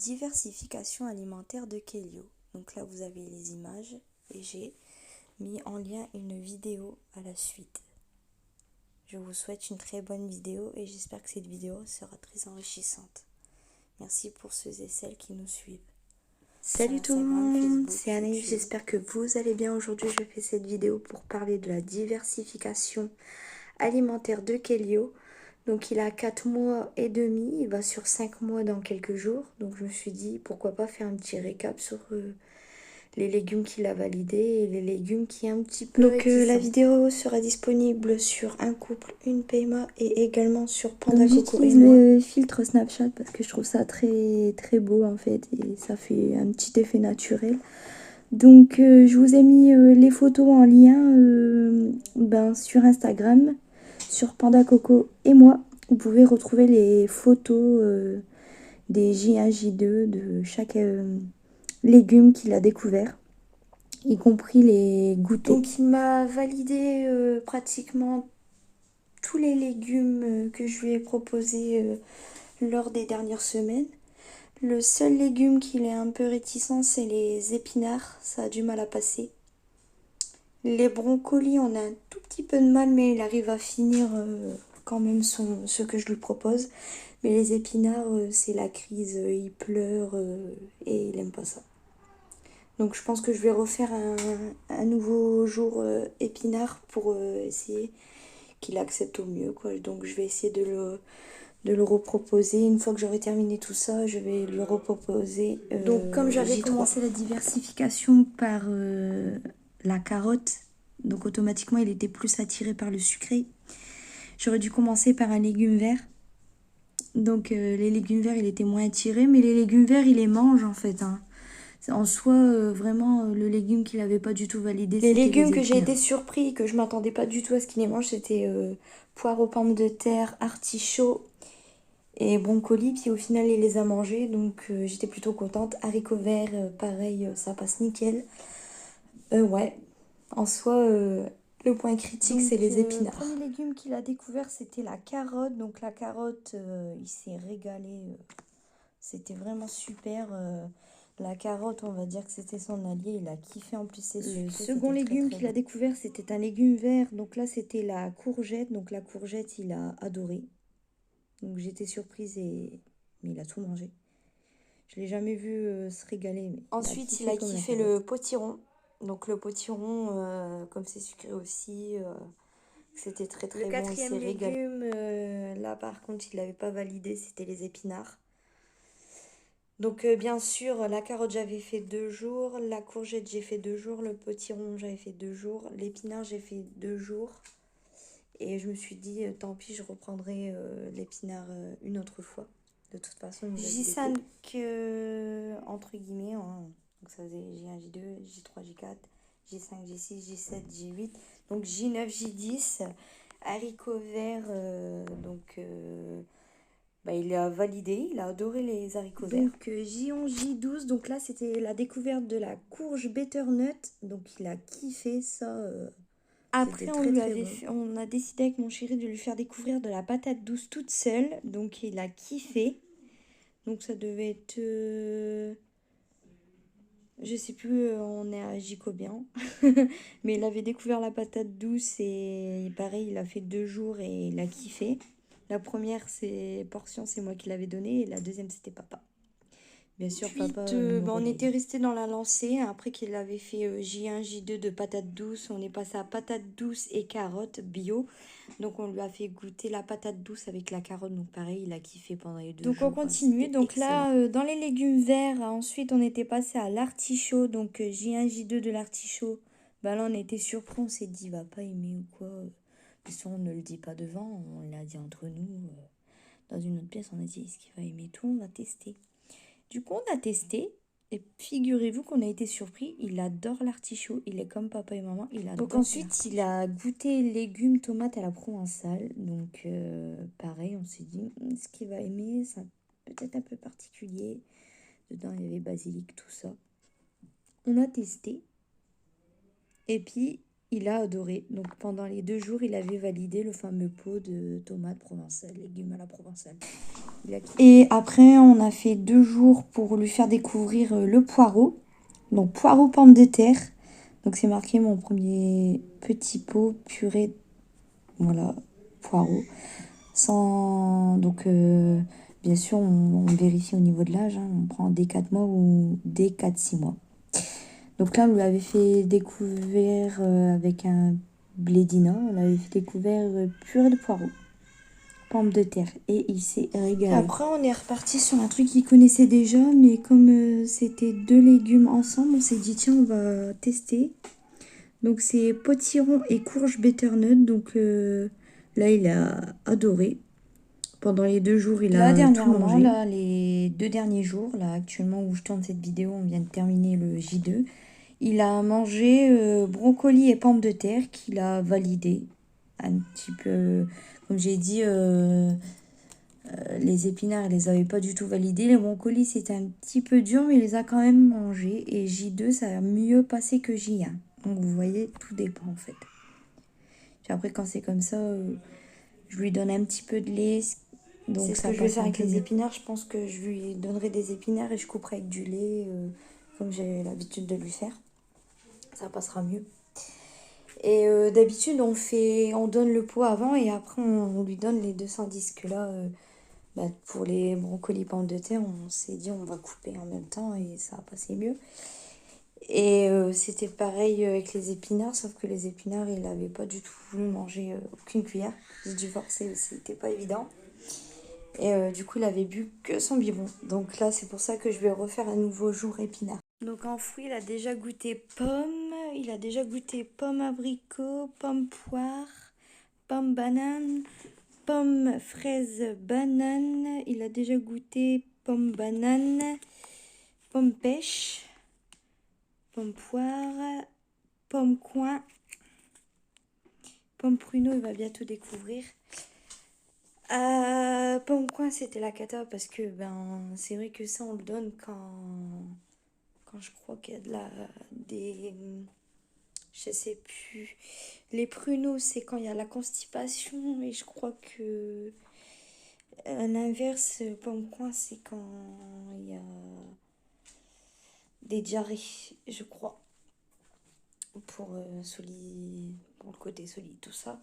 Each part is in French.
diversification alimentaire de Kelio. Donc là, vous avez les images et j'ai mis en lien une vidéo à la suite. Je vous souhaite une très bonne vidéo et j'espère que cette vidéo sera très enrichissante. Merci pour ceux et celles qui nous suivent. Salut tout le monde, c'est Anaïs, j'espère que vous allez bien. Aujourd'hui, je fais cette vidéo pour parler de la diversification alimentaire de Kelio. Donc il a 4 mois et demi, il va sur 5 mois dans quelques jours. Donc je me suis dit pourquoi pas faire un petit récap sur les légumes qu'il a validés et les légumes qui est un petit peu Donc la vidéo sera disponible sur Un Couple, Une PMA et également sur Panda Coco. J'utilise le filtre Snapchat parce que je trouve ça très très beau en fait et ça fait un petit effet naturel. Donc je vous ai mis les photos en lien sur Instagram, sur Panda Coco et moi. Vous pouvez retrouver les photos des J1, J2 de chaque légume qu'il a découvert, y compris les goûters. Donc il m'a validé pratiquement tous les légumes que je lui ai proposés lors des dernières semaines. Le seul légume qu'il est un peu réticent, c'est les épinards. Ça a du mal à passer. Les brocolis, on a un tout petit peu de mal, mais il arrive à finir quand même ce que je lui propose. Mais les épinards, c'est la crise. Il pleure et il n'aime pas ça. Donc je pense que je vais refaire un nouveau jour épinard pour essayer qu'il accepte au mieux, quoi. Donc je vais essayer de le reproposer. Une fois que j'aurai terminé tout ça, je vais le reproposer. Donc comme j'avais commencé la diversification par la carotte, donc automatiquement il était plus attiré par le sucré. J'aurais dû commencer par un légume vert. Donc les légumes verts il était moins attiré, mais les légumes verts il les mange en fait. En soi, vraiment, le légume qu'il n'avait pas du tout validé, c'était les légumes que j'ai été surpris, que je m'attendais pas du tout à ce qu'il les mange, c'était poire aux pommes de terre, artichaut et broncoli. Puis au final, il les a mangés, donc j'étais plutôt contente. Haricots verts, pareil, ça passe nickel. Ouais, en soi, le point critique, c'est les épinards. Le premier légume qu'il a découvert, c'était la carotte. Donc la carotte, il s'est régalé. C'était vraiment super. La carotte, on va dire que c'était son allié. Il a kiffé en plus ses sucrés. Le second légume qu'il a découvert, c'était un légume vert. Donc là, c'était la courgette. Donc la courgette, il a adoré. Donc j'étais surprise mais il a tout mangé. Je l'ai jamais vu se régaler. Mais ensuite, il a kiffé le potiron. Donc le potiron, comme c'est sucré aussi, c'était très très bon. Le quatrième légume, là par contre, il n'avait pas validé, c'était les épinards. Donc bien sûr, la carotte j'avais fait 2 jours, la courgette j'ai fait 2 jours, le potiron j'avais fait 2 jours, l'épinard j'ai fait 2 jours. Et je me suis dit, tant pis, je reprendrai l'épinard une autre fois. De toute façon, J5 entre guillemets, hein. Donc ça faisait J1, J2, J3, J4, J5, J6, J7, J8. Donc J9, J10, haricots verts, il a validé, il a adoré les haricots verts. Donc J11, J12, donc là c'était la découverte de la courge butternut. Donc il a kiffé ça. Après on a décidé avec mon chéri de lui faire découvrir de la patate douce toute seule. Donc il a kiffé. Donc ça devait être... je sais plus, on est à Jicobian. Mais il avait découvert la patate douce et pareil, il a fait 2 jours et il a kiffé. La première portion, c'est moi qui l'avais donnée et la deuxième, c'était papa. Bien sûr, papa. On était resté dans la lancée. Après qu'il avait fait J1, J2 de patates douces, on est passé à patates douces et carottes bio. Donc on lui a fait goûter la patate douce avec la carotte. Donc pareil, il a kiffé pendant les 2 jours. Donc on continue. Donc là, dans les légumes verts, ensuite on était passé à l'artichaut. Donc J1, J2 de l'artichaut. Bah là on était surpris, on s'est dit, il va pas aimer ou quoi. Ça, on ne le dit pas devant, on l'a dit entre nous. Dans une autre pièce, on a dit, est-ce qu'il va aimer tout? On va tester. Du coup, on a testé et figurez-vous qu'on a été surpris. Il adore l'artichaut. Il est comme papa et maman. Il adore. Donc ensuite, il a goûté légumes, tomates à la provençale. Donc pareil, on s'est dit, ce qu'il va aimer, c'est peut-être un peu particulier. Dedans, il y avait basilic, tout ça. On a testé. Et puis, il a adoré. Donc pendant les 2 jours, il avait validé le fameux pot de tomates provençales, légumes à la provençale. Et après, on a fait 2 jours pour lui faire découvrir le poireau. Donc, poireau pomme de terre. Donc, c'est marqué mon premier petit pot purée. Voilà, poireau. Sans... Donc, bien sûr, on vérifie au niveau de l'âge. Hein. On prend dès 4 mois ou dès 4-6 mois. Donc là, on lui avait fait découvert avec un blédina. On l'avait fait découvert purée de poireau. Pomme de terre. Et il s'est régalé. Après, on est reparti sur un truc qu'il connaissait déjà. Mais comme c'était 2 légumes ensemble, on s'est dit, tiens, on va tester. Donc, c'est potiron et courge butternut. Donc, là, il a adoré. Pendant les 2 jours, il a tout mangé. Là, les 2 derniers jours, là, actuellement où je tourne cette vidéo, on vient de terminer le J2. Il a mangé brocoli et pommes de terre qu'il a validé. Un petit peu, comme j'ai dit, les épinards, il les avait pas du tout validés. Les brocolis, c'était un petit peu dur, mais il les a quand même mangés. Et J2, ça a mieux passé que J1. Donc, vous voyez, tout dépend en fait. Puis après, quand c'est comme ça, je lui donne un petit peu de lait. Donc, c'est ce que je vais faire avec les épinards. Je pense que je lui donnerai des épinards et je couperai avec du lait, comme j'ai l'habitude de lui faire. Ça passera mieux. Et d'habitude, on donne le pot avant et après, on lui donne les 210 que là, pour les brocolis pommes de terre, on s'est dit on va couper en même temps et ça a passé mieux. Et c'était pareil avec les épinards, sauf que les épinards, il n'avait pas du tout voulu manger aucune cuillère. J'ai dû forcer, c'était pas évident. Et du coup, il avait bu que son biberon. Donc là, c'est pour ça que je vais refaire un nouveau jour épinard. Donc en fruits, il a déjà goûté pomme, il a déjà goûté pomme abricot, pomme poire, pomme banane, pomme fraise banane. Il a déjà goûté pomme banane, pomme pêche, pomme poire, pomme coin, pomme pruneau, il va bientôt découvrir. Pomme coin, c'était la cata parce que c'est vrai que ça on le donne quand je crois qu'il y a je sais plus. Les pruneaux, c'est quand il y a la constipation et je crois que l'inverse, pomme coin, c'est quand il y a des diarrhées, je crois. Pour le côté solide, tout ça.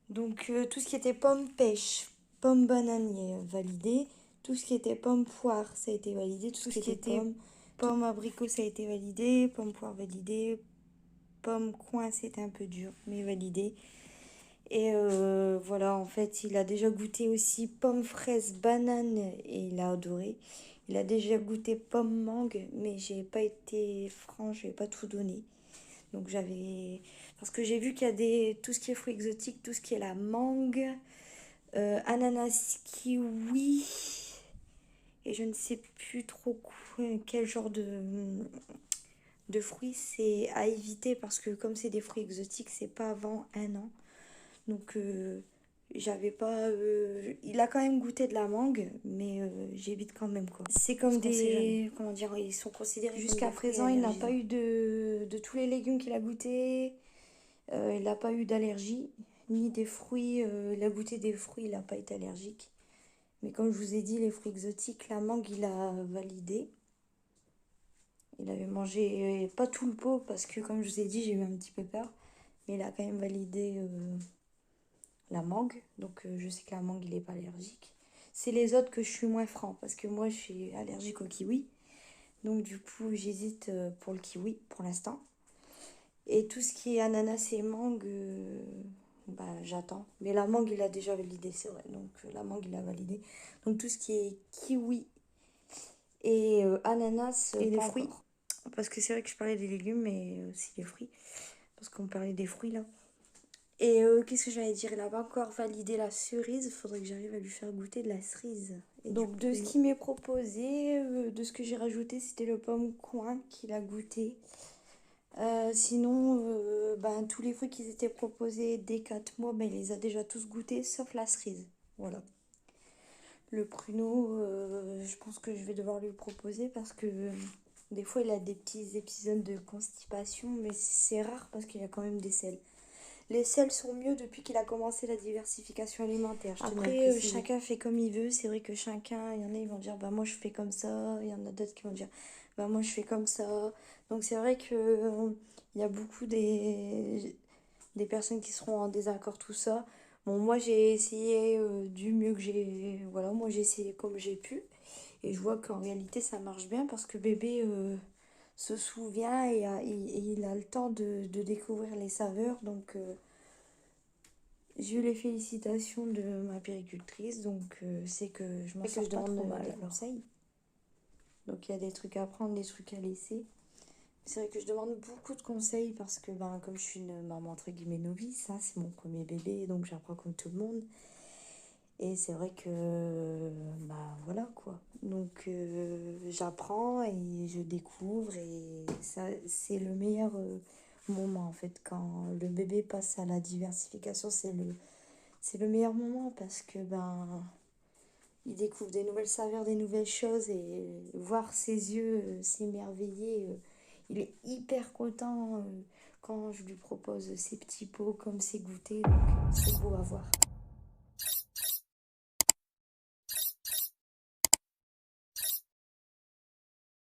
Donc tout ce qui était pomme pêche, pomme banane validé. Tout ce qui était pomme poire, ça a été validé. Tout ce qui était pomme abricot, ça a été validé. Pomme poire validé. Pomme coin, c'était un peu dur, mais validé. Et voilà, en fait, il a déjà goûté aussi pomme fraise banane et il a adoré. Il a déjà goûté pomme mangue, mais j'ai pas été franche, j'ai pas tout donné. Donc parce que j'ai vu qu'il y a tout ce qui est fruits exotiques, tout ce qui est la mangue, ananas, kiwi, et je ne sais plus trop quel genre de fruits c'est à éviter parce que comme c'est des fruits exotiques, c'est pas avant 1 an. Donc j'avais pas... il a quand même goûté de la mangue, mais j'évite quand même quoi. C'est comme comment dire, ils sont considérés jusqu'à présent, il n'a pas eu de tous les légumes qu'il a goûté. Il n'a pas eu d'allergie, ni des fruits. Il a goûté des fruits, il n'a pas été allergique. Mais comme je vous ai dit, les fruits exotiques, la mangue, il a validé. Il avait mangé pas tout le pot parce que, comme je vous ai dit, j'ai eu un petit peu peur. Mais il a quand même validé la mangue. Donc je sais que la mangue, il n'est pas allergique. C'est les autres que je suis moins franc parce que moi, je suis allergique au kiwi. Donc du coup, j'hésite pour le kiwi pour l'instant. Et tout ce qui est ananas et mangue, j'attends. Mais la mangue, il a déjà validé, c'est vrai. Donc la mangue, il a validé. Donc tout ce qui est kiwi et ananas et les fruits. Encore. Parce que c'est vrai que je parlais des légumes, mais aussi des fruits. Parce qu'on parlait des fruits là. Et qu'est-ce que j'allais dire? Il n'a pas encore validé la cerise. Il faudrait que j'arrive à lui faire goûter de la cerise. Et donc de ce qui m'est proposé, de ce que j'ai rajouté, c'était le pomme coin qu'il a goûté. Sinon, tous les fruits qui étaient proposés dès 4 mois, il les a déjà tous goûtés, sauf la cerise. Voilà. Le pruneau, je pense que je vais devoir lui proposer parce que des fois, il a des petits épisodes de constipation, mais c'est rare parce qu'il y a quand même des selles. Les sels sont mieux depuis qu'il a commencé la diversification alimentaire. Je tenais à Après, préciser. chacun fait comme il veut. C'est vrai que chacun, il y en a, ils vont dire, bah moi je fais comme ça. Il y en a d'autres qui vont dire, bah moi je fais comme ça. Donc c'est vrai que il y a beaucoup des personnes qui seront en désaccord, tout ça. Bon, moi j'ai essayé du mieux que j'ai. Voilà, moi j'ai essayé comme j'ai pu. Et je vois qu'en réalité ça marche bien parce que bébé se souvient et il a le temps de découvrir les saveurs. Donc j'ai eu les félicitations de ma péricultrice, donc c'est que je m'en Et que sors je pas demande trop mal des alors. conseils. Donc il y a des trucs à prendre, des trucs à laisser. C'est vrai que je demande beaucoup de conseils parce que ben, comme je suis une maman entre guillemets novice, hein, c'est mon premier bébé, donc j'apprends comme tout le monde. Et c'est vrai que bah voilà quoi. Donc j'apprends et je découvre et ça c'est le meilleur moment en fait quand le bébé passe à la diversification, c'est le meilleur moment parce que ben il découvre des nouvelles saveurs, des nouvelles choses et voir ses yeux s'émerveiller. Il est hyper content quand je lui propose ses petits pots comme ses goûters. Donc c'est beau à voir.